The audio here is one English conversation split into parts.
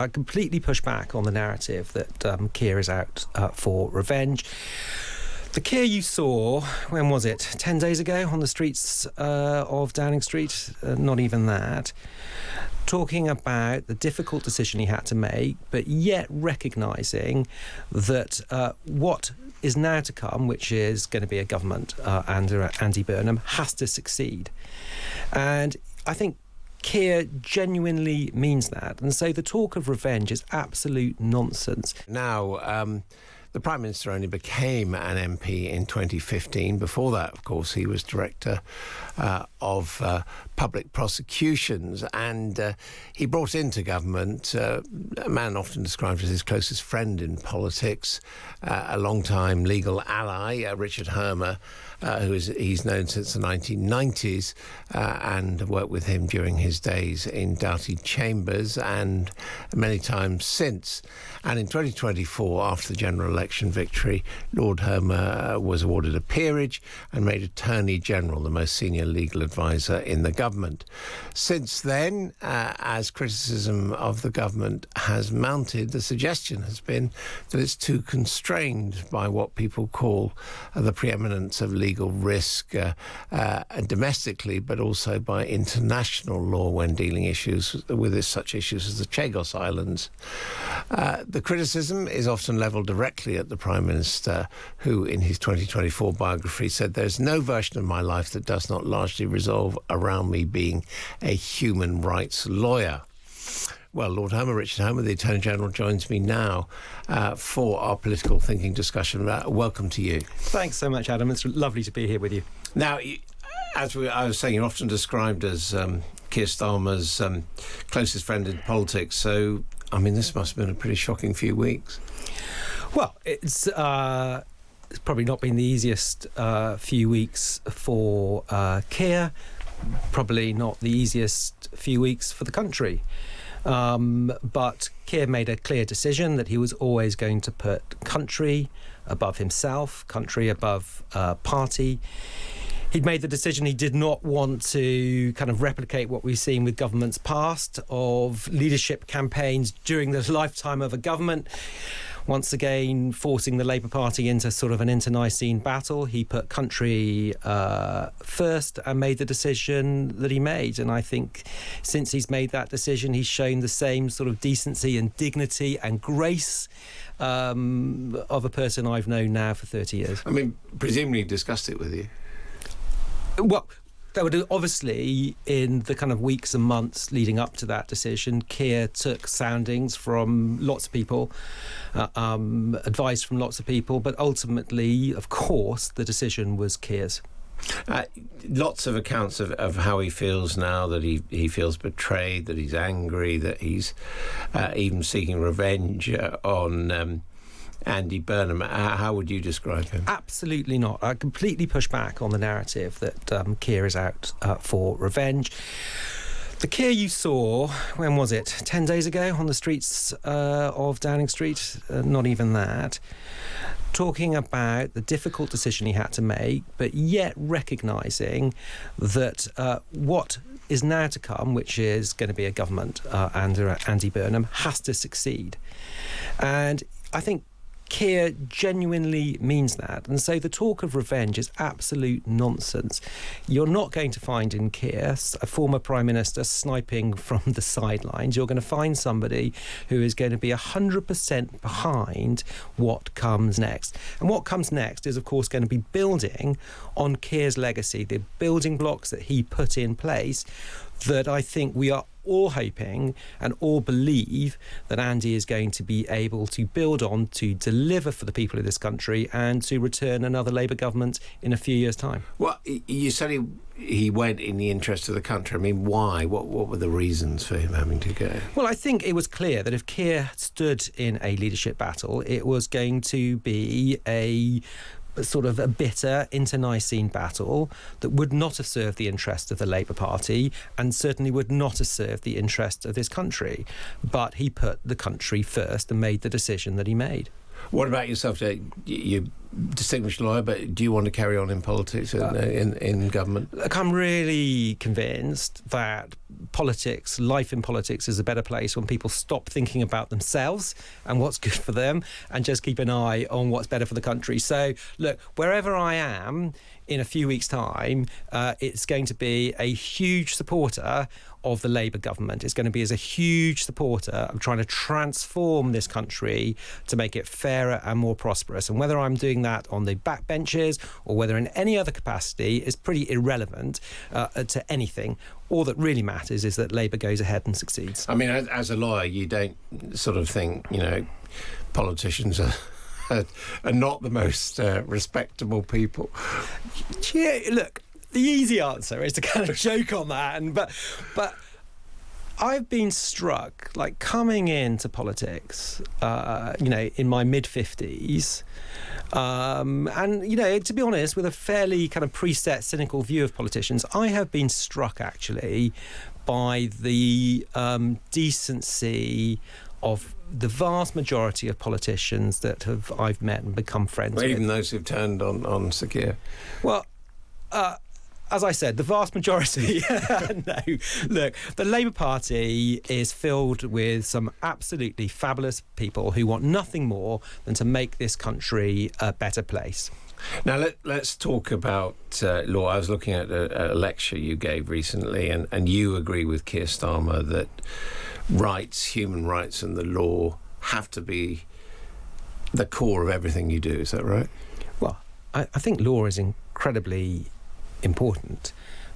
I completely push back on the narrative that Keir is out for revenge. The Keir you saw, when was it? 10 days ago on the streets of Downing Street? Not even that. Talking about the difficult decision he had to make, but yet recognising that what is now to come, which is going to be a government under Andy Burnham, has to succeed. And I think Keir genuinely means that. And so the talk of revenge is absolute nonsense. Now, the Prime Minister only became an MP in 2015. Before that, of course, he was Director of Public Prosecutions, and he brought into government a man often described as his closest friend in politics, a long-time legal ally, Richard Hermer, he's known since the 1990s, and worked with him during his days in Doughty Chambers and many times since. And in 2024, after the general election victory, Lord Hermer was awarded a peerage and made Attorney General, the most senior legal advisor in the government. Since then, as criticism of the government has mounted, the suggestion has been that it's too constrained by what people call the preeminence of legal risk domestically, but also by international law when dealing with such issues as the Chagos Islands. The criticism is often levelled directly at the Prime Minister, who in his 2024 biography said, "There's no version of my life that does not largely resolve around me being a human rights lawyer." Well, Lord Hermer, Richard Hermer, the Attorney General, joins me now for our political thinking discussion. Welcome to you. Thanks so much, Adam. It's lovely to be here with you. Now, I was saying, you're often described as Keir Starmer's closest friend in politics, so I mean, this must have been a pretty shocking few weeks. Well, it's probably not been the easiest few weeks for Keir, probably not the easiest few weeks for the country. But Keir made a clear decision that he was always going to put country above himself, country above party. He'd made the decision he did not want to kind of replicate what we've seen with governments past of leadership campaigns during the lifetime of a government. Once again, forcing the Labour Party into sort of an internecine battle. He put country first and made the decision that he made. And I think since he's made that decision, he's shown the same sort of decency and dignity and grace of a person I've known now for 30 years. I mean, presumably he discussed it with you. Well, that would obviously, in the kind of weeks and months leading up to that decision, Keir took soundings from lots of people, advice from lots of people, but ultimately, of course, the decision was Keir's. Lots of accounts of how he feels now, that he feels betrayed, that he's angry, that he's even seeking revenge on Andy Burnham. How would you describe him? Absolutely not. I completely push back on the narrative that Keir is out for revenge. The Keir you saw, when was it? 10 days ago on the streets of Downing Street? Not even that. Talking about the difficult decision he had to make, but yet recognising that what is now to come, which is going to be a government under Andy Burnham, has to succeed. And I think Keir genuinely means that. And so the talk of revenge is absolute nonsense. You're not going to find in Keir a former Prime Minister sniping from the sidelines. You're going to find somebody who is going to be 100% behind what comes next. And what comes next is, of course, going to be building on Keir's legacy, the building blocks that he put in place that I think we are all hoping and all believe that Andy is going to be able to build on, to deliver for the people of this country and to return another Labour government in a few years' time. Well, you said he went in the interest of the country. I mean, why? What were the reasons for him having to go? Well, I think it was clear that if Keir stood in a leadership battle, it was going to be a sort of a bitter internecine battle that would not have served the interest of the Labour Party and certainly would not have served the interest of this country. But he put the country first and made the decision that he made. What about yourself? You distinguished lawyer, but do you want to carry on in politics, in government? Look, I'm really convinced that life in politics is a better place when people stop thinking about themselves and what's good for them and just keep an eye on what's better for the country. So, look, wherever I am in a few weeks' time, it's going to be a huge supporter of the Labour government. It's going to be as a huge supporter of trying to transform this country to make it fairer and more prosperous. And whether I'm doing that on the backbenches or whether in any other capacity is pretty irrelevant to anything. All that really matters is that Labour goes ahead and succeeds. I mean, as a lawyer, you don't sort of think, politicians are not the most respectable people. Yeah, look, the easy answer is to kind of joke on that, but I've been struck, like, coming into politics, in my mid-50s, and, to be honest, with a fairly kind of preset, cynical view of politicians, I have been struck, actually, by the decency of the vast majority of politicians that I've met and become friends with. Even those who've turned on Sir Keir? Well, as I said, the vast majority. No, look, the Labour Party is filled with some absolutely fabulous people who want nothing more than to make this country a better place. Now, let's talk about law. I was looking at a lecture you gave recently, and you agree with Keir Starmer that human rights and the law have to be the core of everything you do. Is that right? Well, I think law is incredibly important.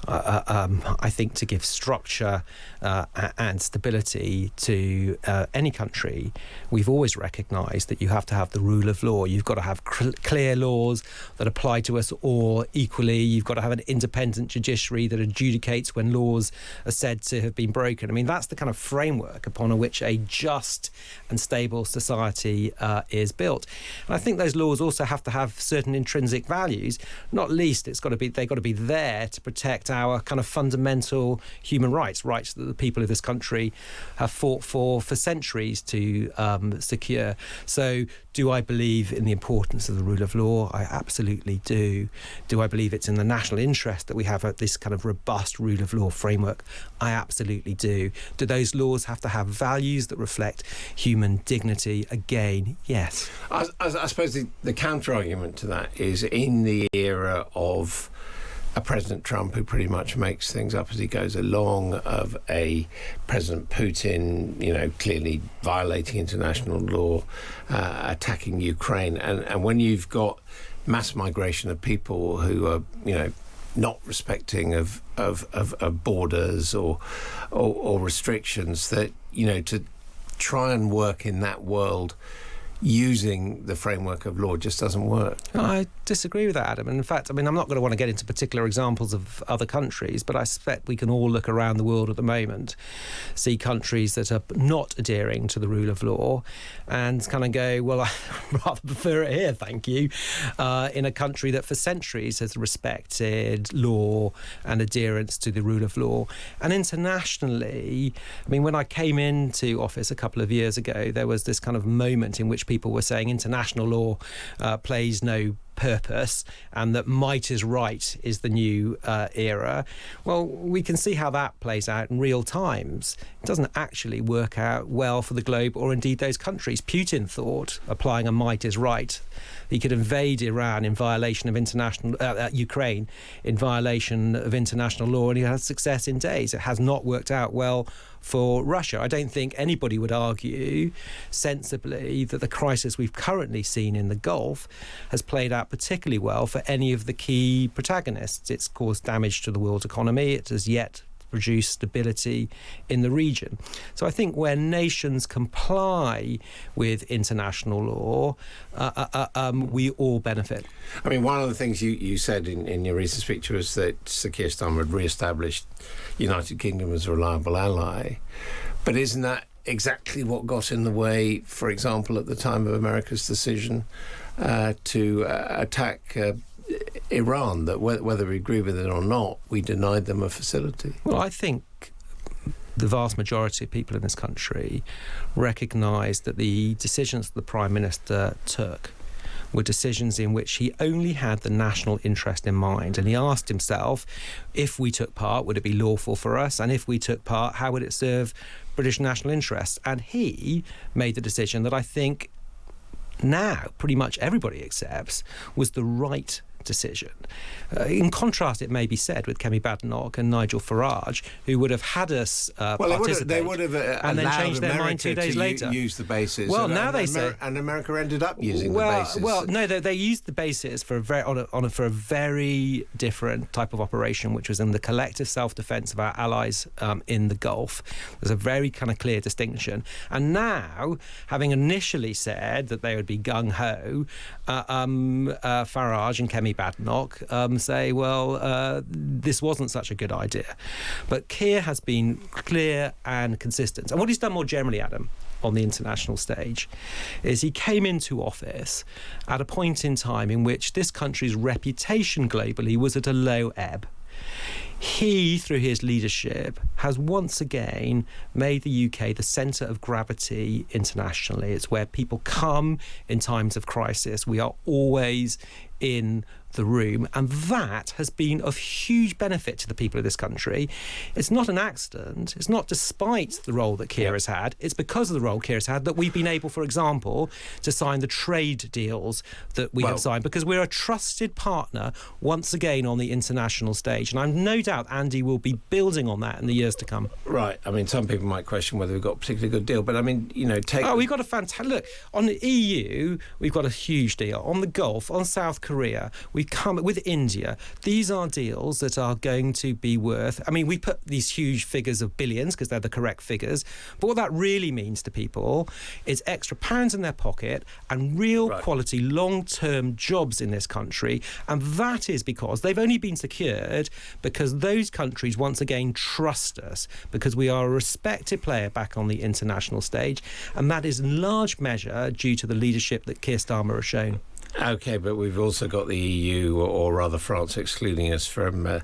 I think to give structure and stability to any country, we've always recognised that you have to have the rule of law. You've got to have clear laws that apply to us all equally. You've got to have an independent judiciary that adjudicates when laws are said to have been broken. I mean, that's the kind of framework upon which a just and stable society is built. And I think those laws also have to have certain intrinsic values. Not least, they've got to be there to protect our kind of fundamental human rights that the people of this country have fought for centuries to secure. So, do I believe in the importance of the rule of law? I absolutely do. Do I believe it's in the national interest that we have this kind of robust rule of law framework? I absolutely do. Do those laws have to have values that reflect human dignity? Again, yes. I suppose the counter-argument to that is, in the era of a President Trump who pretty much makes things up as he goes along, of a President Putin, clearly violating international law, attacking Ukraine, and when you've got mass migration of people who are, not respecting of borders or restrictions, that, to try and work in that world using the framework of law just doesn't work. I disagree with that, Adam. And in fact, I'm not going to want to get into particular examples of other countries, but I suspect we can all look around the world at the moment, see countries that are not adhering to the rule of law, and kind of go, well, I rather prefer it here, thank you, in a country that for centuries has respected law and adherence to the rule of law. And internationally, when I came into office a couple of years ago, there was this kind of moment in which people were saying international law plays no purpose and that might is right is the new era. Well, we can see how that plays out in real times. It doesn't actually work out well for the globe or indeed those countries. Putin thought applying a might is right. He could invade Iran in violation of Ukraine in violation of international law, and he had success in days. It has not worked out well for Russia. I don't think anybody would argue sensibly that the crisis we've currently seen in the Gulf has played out particularly well for any of the key protagonists. It's caused damage to the world economy. It has yet produce stability in the region. So I think where nations comply with international law, we all benefit. One of the things you said in your recent speech was that Sir Keir Starmer had re-established United Kingdom as a reliable ally. But isn't that exactly what got in the way, for example, at the time of America's decision to attack Iran, that whether we agree with it or not, we denied them a facility? Well, I think the vast majority of people in this country recognise that the decisions the Prime Minister took were decisions in which he only had the national interest in mind. And he asked himself, if we took part, would it be lawful for us? And if we took part, how would it serve British national interests? And he made the decision that I think now pretty much everybody accepts was the right decision. In contrast, it may be said with Kemi Badenoch and Nigel Farage, who would have had us participate, they would have and then changed their mind 2 days later. Use the bases. Well, and, now and they say, and America ended up using the bases. Well, no, they used the bases for a very different type of operation, which was in the collective self-defence of our allies in the Gulf. There's a very kind of clear distinction. And now, having initially said that they would be gung-ho, Farage and Kemi Badenoch say, well, this wasn't such a good idea. But Keir has been clear and consistent. And what he's done more generally, Adam, on the international stage, is he came into office at a point in time in which this country's reputation globally was at a low ebb. He, through his leadership, has once again made the UK the centre of gravity internationally. It's where people come in times of crisis. We are always in the room, and that has been of huge benefit to the people of this country. It's not an accident. It's not despite the role that Keir has had. It's because of the role Keir has had that we've been able, for example, to sign the trade deals that we have signed, because we're a trusted partner once again on the international stage. And I've no doubt Andy will be building on that in the years to come. Right. I mean, some people might question whether we've got a particularly good deal, but I mean, we've got a fantastic... Look, on the EU, we've got a huge deal. On the Gulf, on South Korea, we come with India. These are deals that are going to be worth... I mean, we put these huge figures of billions because they're the correct figures, but what that really means to people is extra pounds in their pocket and real quality long-term jobs in this country, and that is because they've only been secured because those countries once again trust us, because we are a respected player back on the international stage, and that is in large measure due to the leadership that Keir Starmer has shown. OK, but we've also got the EU, or rather France, excluding us from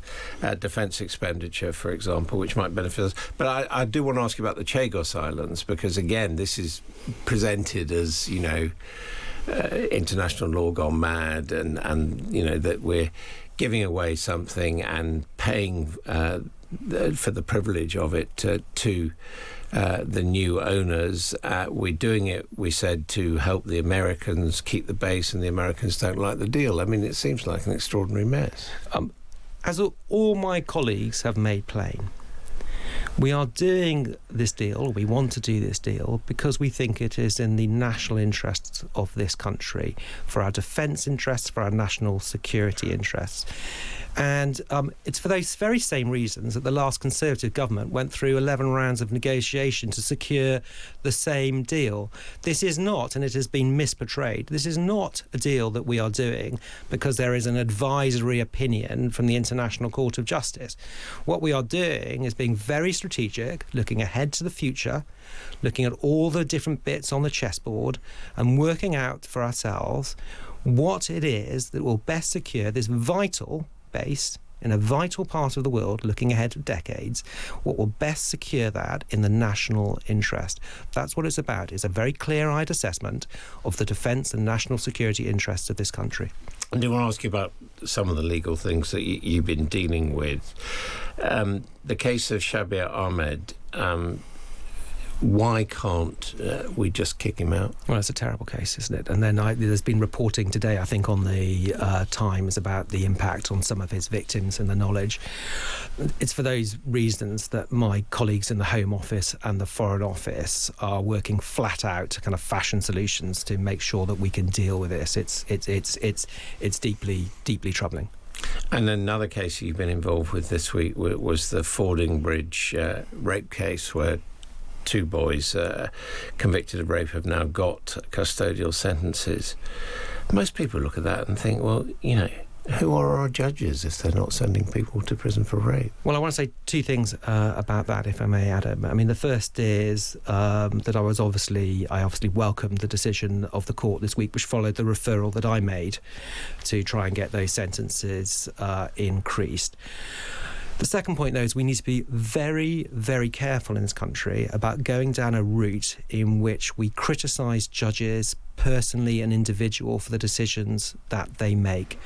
defence expenditure, for example, which might benefit us. But I do want to ask you about the Chagos Islands, because, again, this is presented as, international law gone mad, and that we're giving away something and paying for the privilege of it to the new owners. We're doing it, we said, to help the Americans keep the base, and the Americans don't like the deal. I mean, it seems like an extraordinary mess. As all my colleagues have made plain, we are doing this deal, we want to do this deal, because we think it is in the national interests of this country, for our defence interests, for our national security interests. And it's for those very same reasons that the last Conservative government went through 11 rounds of negotiation to secure the same deal. This is not, and it has been misportrayed, this is not a deal that we are doing because there is an advisory opinion from the International Court of Justice. What we are doing is being very strategic, looking ahead to the future, looking at all the different bits on the chessboard and working out for ourselves what it is that will best secure this vital base in a vital part of the world, looking ahead for decades, what will best secure that in the national interest. That's what it's about. It's a very clear-eyed assessment of the defence and national security interests of this country. I do want to ask you about some of the legal things that you've been dealing with. The case of Shabir Ahmed, why can't we just kick him out? Well, it's a terrible case, isn't it? And then there's been reporting today, I think, on the Times about the impact on some of his victims and the knowledge. It's for those reasons that my colleagues in the Home Office and the Foreign Office are working flat out to kind of fashion solutions to make sure that we can deal with this. It's deeply, deeply troubling. And another case you've been involved with this week was the Fording Bridge rape case, where two boys convicted of rape have now got custodial sentences. Most people look at that and think, well, who are our judges if they're not sending people to prison for rape? Well, I want to say two things about that, if I may, Adam. I mean, the first is that I obviously welcomed the decision of the court this week, which followed the referral that I made to try and get those sentences increased. The second point, though, is we need to be very, very careful in this country about going down a route in which we criticise judges personally an individual for the decisions that they make.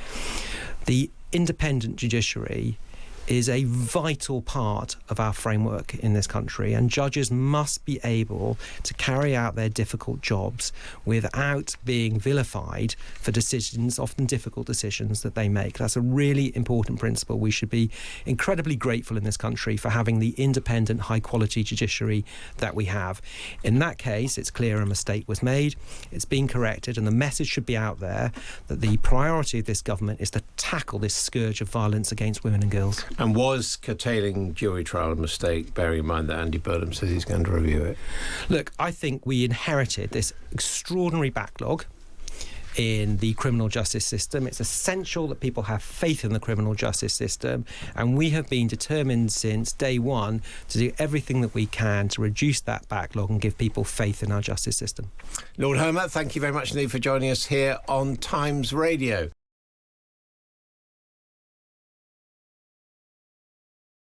The independent judiciary is a vital part of our framework in this country, and judges must be able to carry out their difficult jobs without being vilified for decisions, often difficult decisions, that they make. That's a really important principle. We should be incredibly grateful in this country for having the independent, high-quality judiciary that we have. In that case, it's clear a mistake was made, it's been corrected, and the message should be out there that the priority of this government is to tackle this scourge of violence against women and girls. And was curtailing jury trial a mistake, bearing in mind that Andy Boulton says he's going to review it? Look, I think we inherited this extraordinary backlog in the criminal justice system. It's essential that people have faith in the criminal justice system, and we have been determined since day one to do everything that we can to reduce that backlog and give people faith in our justice system. Lord Hermer, thank you very much indeed for joining us here on Times Radio.